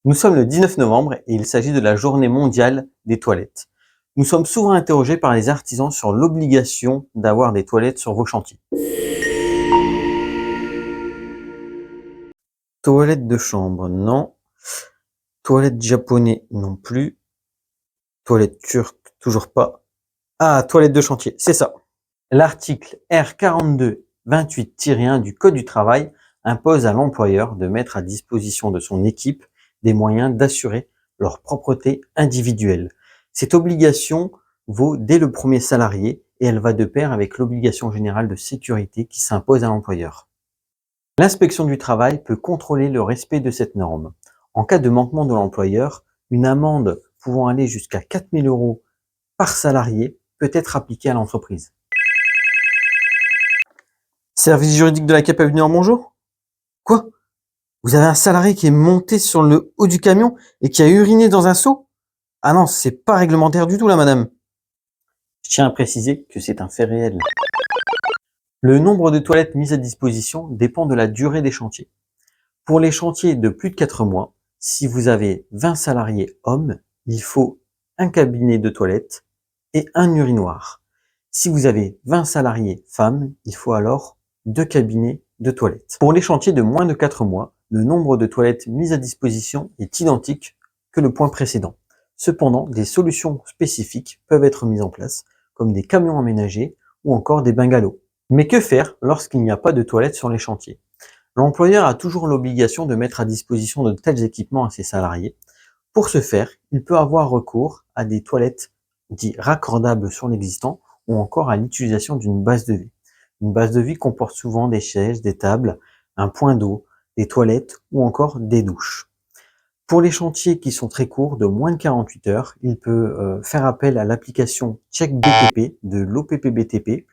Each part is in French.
Nous sommes le 19 novembre et il s'agit de la journée mondiale des toilettes. Nous sommes souvent interrogés par les artisans sur l'obligation d'avoir des toilettes sur vos chantiers. Toilettes de chambre, non. Toilettes japonais, non plus. Toilettes turques, toujours pas. Ah, toilettes de chantier, c'est ça. L'article R4228-1 du Code du travail impose à l'employeur de mettre à disposition de son équipe des moyens d'assurer leur propreté individuelle. Cette obligation vaut dès le premier salarié et elle va de pair avec l'obligation générale de sécurité qui s'impose à l'employeur. L'inspection du travail peut contrôler le respect de cette norme. En cas de manquement de l'employeur, une amende pouvant aller jusqu'à 4 000 € par salarié peut être appliquée à l'entreprise. Service juridique de la Capitale du Nord, bonjour. Quoi? Vous avez un salarié qui est monté sur le haut du camion et qui a uriné dans un seau? Ah non, c'est pas réglementaire du tout là, madame. Je tiens à préciser que c'est un fait réel. Le nombre de toilettes mises à disposition dépend de la durée des chantiers. Pour les chantiers de plus de 4 mois, si vous avez 20 salariés hommes, il faut un cabinet de toilette et un urinoir. Si vous avez 20 salariés femmes, il faut alors 2 cabinets de toilettes. Pour les chantiers de moins de 4 mois, le nombre de toilettes mises à disposition est identique que le point précédent. Cependant, des solutions spécifiques peuvent être mises en place, comme des camions aménagés ou encore des bungalows. Mais que faire lorsqu'il n'y a pas de toilettes sur les chantiers? L'employeur a toujours l'obligation de mettre à disposition de tels équipements à ses salariés. Pour ce faire, il peut avoir recours à des toilettes dites raccordables sur l'existant ou encore à l'utilisation d'une base de vie. Une base de vie comporte souvent des chaises, des tables, un point d'eau, des toilettes ou encore des douches. Pour les chantiers qui sont très courts, de moins de 48 heures, il peut faire appel à l'application Check BTP de l'OPPBTP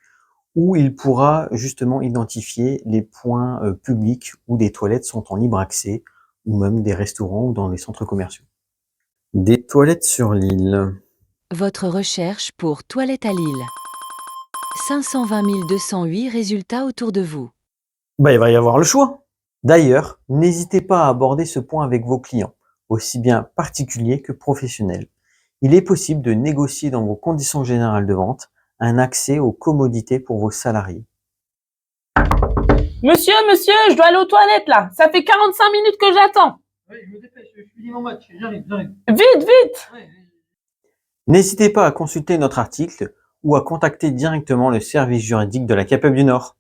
où il pourra justement identifier les points publics où des toilettes sont en libre accès ou même des restaurants ou dans les centres commerciaux. Des toilettes sur l'île. Votre recherche pour toilette à Lille. 520 208 résultats autour de vous. Il va y avoir le choix. D'ailleurs, n'hésitez pas à aborder ce point avec vos clients, aussi bien particuliers que professionnels. Il est possible de négocier dans vos conditions générales de vente un accès aux commodités pour vos salariés. Monsieur, je dois aller aux toilettes là. Ça fait 45 minutes que j'attends. Oui, je me dépêche, je finis mon match, j'arrive. Vite. Ouais. N'hésitez pas à consulter notre article ou à contacter directement le service juridique de la Capitale du Nord.